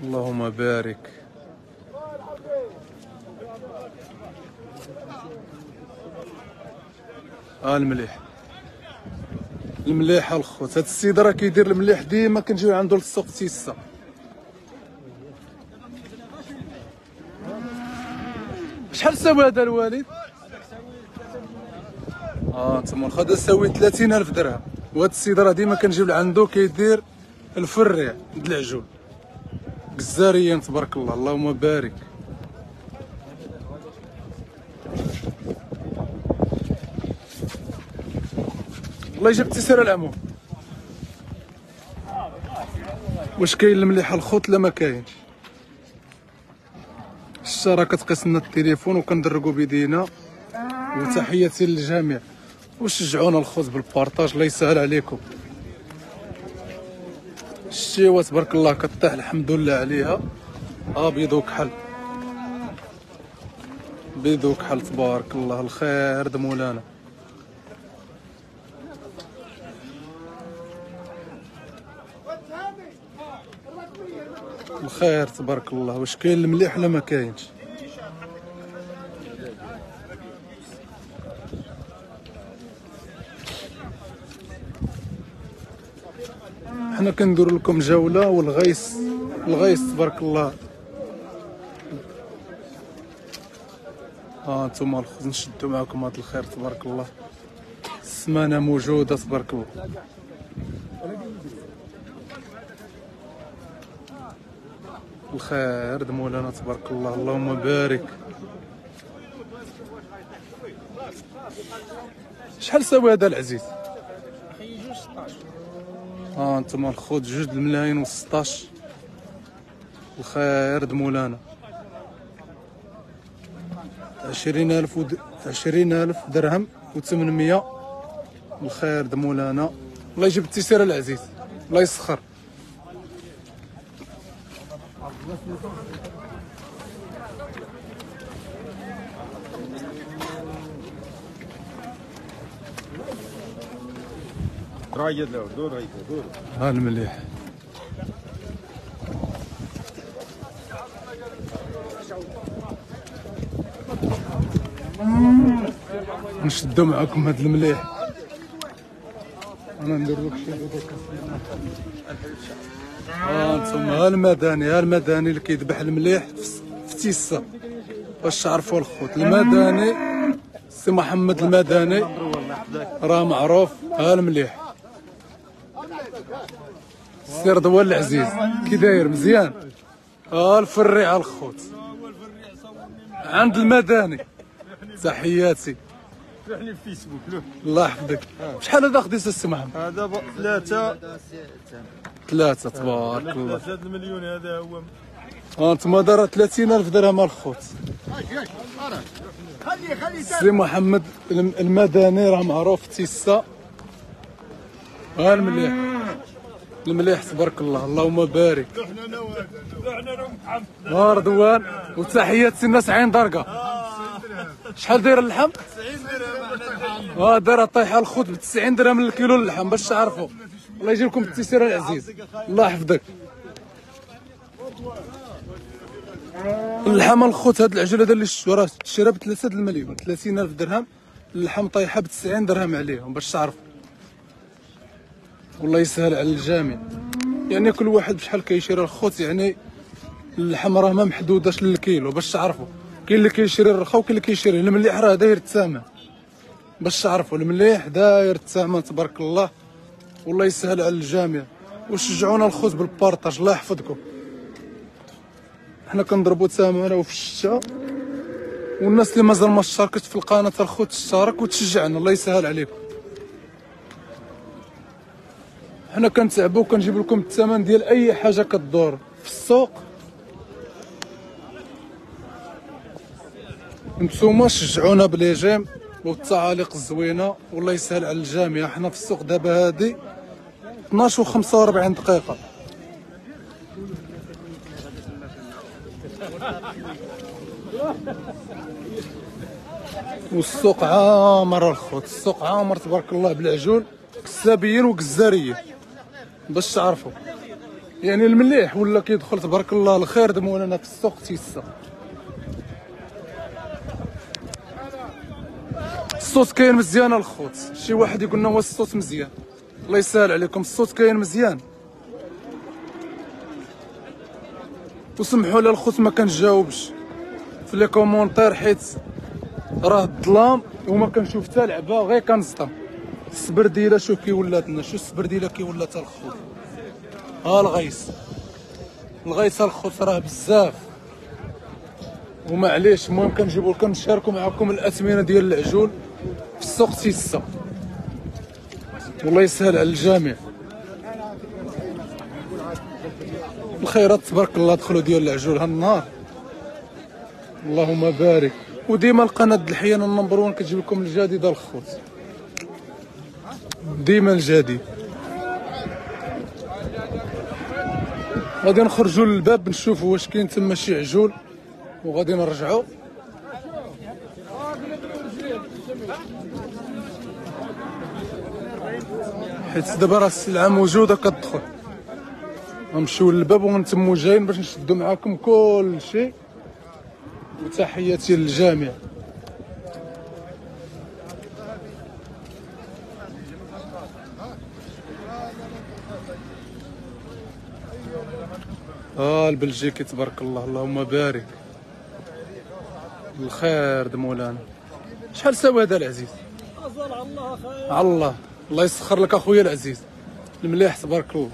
اللهم بارك. المليح المليح الخوت. هاد السيد راه كيدير المليح ديما كنجيو عنده للسوق تيسا. شحال ساوي هذا الوالد؟ انتما هذا ساوي 30,000 درهم. وهاد السيد راه ديما كنجيو لعندو كيدير الفريع د العجول. جزاريين تبارك الله. اللهم بارك. والله جبتي سير العمو. واش كاين المليح الخوت لا ما كاينش؟ الشراكه تقيس لنا التليفون وكندرقوا بيدينا. وتحياتي للجميع وشجعونا الخوت بالبارطاج. الله يسهل عليكم. الشيوه تبارك الله كطيح الحمد لله عليها. بيض وكحل بيض وكحل تبارك الله. الخير د مولانا. الخير تبارك الله. واش كاين المليح ولا ما كاينش؟ حنا كنديروا لكم جوله. والغيس تبارك الله. انتم الخوت نشدوا معكم هذا الخير تبارك الله. السمانه موجوده تبارك الله. الخير د مولانا تبارك الله. اللهم بارك. شحال ساوي هذا العزيز؟ انتما الخوت 2,16,000. الخير د مولانا. 20,000 درهم و800. الخير د مولانا. الله يجيب التيسير العزيز. الله يسخر. المليح. نشدو معاكم هاد المليح. انا ندير لك شي انتما المداني اللي كيذبح المليح في تيسا. باش تعرفوا الخوت المداني. سي محمد المداني راه معروف. المليح. سي رضوان العزيز كي داير مزيان. الفريعه الخوت عند المداني. تحياتي. روحني في فيسبوك. الله يحفظك. شحال هذا خدي السي محمد؟ هذا 3 تبارك الله. 3 المليون هذا هو. انتما دار 30,000 درهم الخوت. سي محمد المداني راه معروف في تيسا. المليح تبارك الله. اللهم بارك. رضوان. وتحيات سي الناس عين درقه. شحال داير اللحم؟ 90 درهم. دايره طايحه الخوت ب 90 درهم للكيلو اللحم باش تعرفوا. الله يجي لكم بالتيسير العزيز. الله يحفظك. اللحم الخوت هاد العجل هذا اللي شفتو راه تشرى ب 3 المليون. 30,000 درهم. اللحم طايحه ب 90 درهم عليهم باش تعرفوا. والله يسهل على الجميع. يعني كل واحد بشحال كيشري الخوت. يعني اللحم راه ما محدوداش للكيلو باش تعرفوا. كاين اللي كيشري الرخا وكاين اللي كيشري المليح. راه داير الثمن باش تعرفوا. المليح داير الثمن تبارك الله. والله يسهل على الجميع. وشجعونا الخوت بالبارطاج. الله يحفظكم. حنا كنضربوا ثمنه وفي الشتاء. والناس اللي مازال ما اشتركتش في القناه الخوت تشترك وتشجعنا. الله يسهل عليكم. حنا كنتعبوا وكنجيب لكم الثمن ديال اي حاجه كدور في السوق. نتوما شجعونا بلي جيم والتعاليق الزوينه. والله يسهل على الجميع. حنا في السوق دابا هادي 12 و45 دقيقه. والسوق عامر الخوت. السوق عامر تبارك الله بالعجول كسابيين وكزاريين باش تعرفوا. يعني المليح ولا كيدخل تبارك الله الخير د مولانا في السوق تيسا. الصوت كاين مزيان الخوت، شي واحد يقول لنا هو الصوت مزيان، الله يسهل عليكم الصوت كاين مزيان. وسمحوا لي الخوت ما كنجاوبش في لي كومونتير حيت راه الظلام وما كنشوف حتى لعبه غير كنصدم. السبرديله شوف كي ولات لنا، شوف السبرديله كي ولات الخوت. ها الغيس الخوت راه بزاف ومعليش. المهم كنجيبو لكم نشاركو معكم الاثمنه ديال العجول في السوق تيسا، والله يسهل على الجميع. الخيرات تبارك الله دخلوا ديال العجول هالنهار، اللهم بارك. وديما القناه د الحيانه النمبر 1 كتجيب لكم الجديد الخوت، ديما الجديد. غادي نخرجوا للباب نشوفوا واش كاين تما شي عجول وغادي نرجعوا. حيت دابا راه السلعه موجوده كتدخل. غنمشيو للباب وغنتمو جايين باش نشدو معاكم كل شيء. وتحياتي للجميع. البلجيكي تبارك الله، اللهم بارك. الخير د مولانا. شحال ساوي هذا العزيز؟ على الله يسخر لك اخويا العزيز، المليح تبارك الله.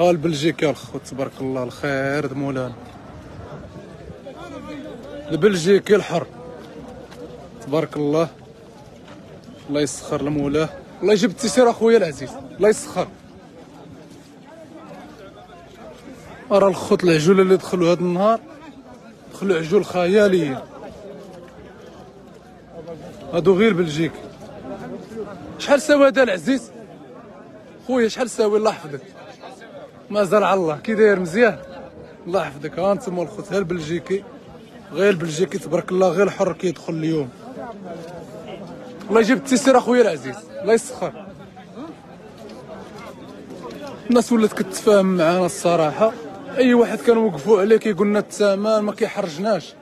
البلجيكي الخوت تبارك الله، الخير د مولانا. البلجيكي الحر تبارك الله، الله يسخر لمولاه. الله يجيب التيسير اخويا العزيز، الله يسخر. راه الخوت العجول اللي دخلوا هذا النهار دخلوا عجول خياليين، هادو غير بلجيكي. شحال ساوي هذا العزيز؟ خويا شحال ساوي؟ الله يحفظك. مازال على الله. كي داير مزيان؟ الله يحفظك. ها انتم الخوت، ها البلجيكي، غير البلجيكي تبارك الله، غير الحر كيدخل اليوم. الله يجيب التيسير اخويا العزيز، الله يسخر. الناس ولات كتفاهم معانا الصراحه. اي واحد كنوقفوا عليه كيقول لنا الثمن ما كيحرجناش،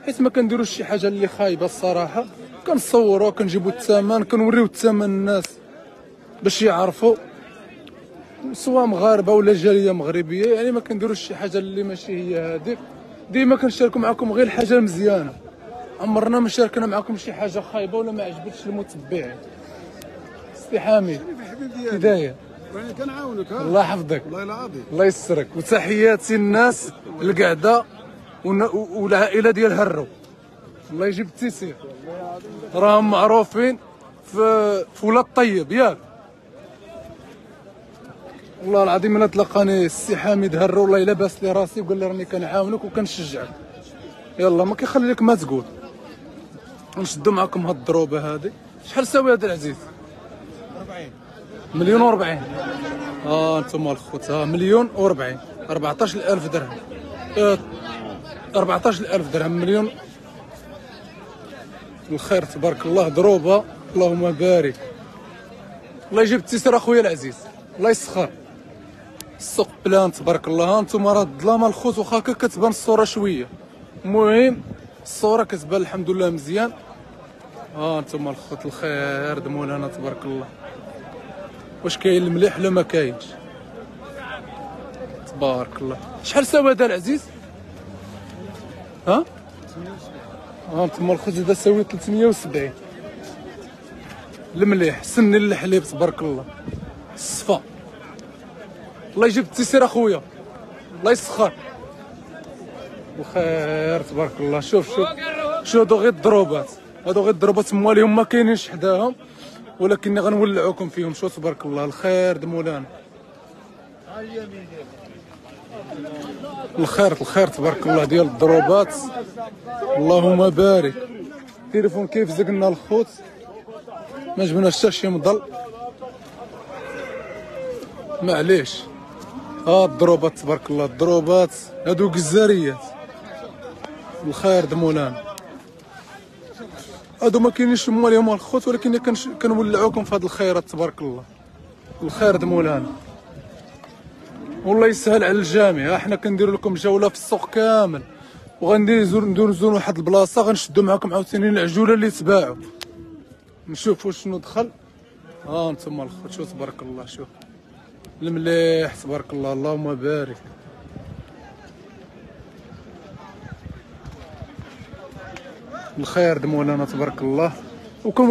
حيت ما كنديروش شي حاجه اللي خايبه الصراحه. كنصوروا كنجيبوا الثمن كنوريو الثمن الناس باش يعرفوا، سواء مغاربه ولا جاليه مغربيه. يعني ما كنديروش شي حاجه اللي ماشي هي هذيك. ديما كنشاركوا معكم غير الحاجه المزيانه، عمرنا ما شاركنا معكم شي حاجه خايبه ولا ما عجبتش المتبعين. سي حميد كي داير؟ راني كنعاونك. الله يحفظك، والله العظيم، الله يسرك. وتحياتي الناس القعده والعائله ديال هرو، الله يجيب التيسير. راهم معروفين في ولاد الطيب ياك. والله العظيم الا تلقاني السي حميد هرو الله الا باس لي راسي وقال لي راني كنعاونك وكنشجعك. يلا ما كيخلي لك ما تقول. نشدو معكم هاد الضروبه هادي. شحال ساوي هذا العزيز؟ 40 مليون و40. انتم الخوت، مليون و40، 14,000 درهم. 14,000 درهم، مليون. الخير تبارك الله، ضروبه اللهم بارك. الله يجيب التيسير اخويا العزيز، الله يسخر. السوق بلان تبارك الله. ها انتم راه الظلام الخوت، واخا كتبان الصوره شويه، المهم الصوره كتبان الحمد لله مزيان. انتم الخوت، الخير د مولانا تبارك الله. واش كاين المليح ولا ما كاينش؟ تبارك الله. شحال ساوي هذا العزيز؟ انتم الخوت هذا ساوي 370. المليح سني الحليب تبارك الله، الصفا. الله يجيب التيسير اخويا، الله يسخر. الخير تبارك الله. شوف هادو غير الضروبات، هادو غير الضروبات مواليهم ما كاينينش حداهم، ولكني غنولعوكم فيهم. شوف تبارك الله، الخير د مولانا. الخير تبارك الله ديال الضروبات، اللهم بارك. التليفون كيف زقنا الخوت، ما جبناش حتى شي مضل، معليش. الضروبات تبارك الله، الضروبات هادو جزاريات. الخير د مولانا. هادو ما كاينينش مواليهم الخوت، ولكن كنولعوكم في هاد الخيرات تبارك الله. الخير د مولانا. والله يسهل على الجميع. احنا كنديروا لكم جوله في السوق كامل، ندوزو واحد البلاصه غنشدو معاكم عاوتاني العجوله اللي تباعوا، نشوفوا شنو دخل. نتوما الخوت شوف تبارك الله، شوف المليح تبارك الله، اللهم بارك. الخير د مولانا تبارك الله. وكم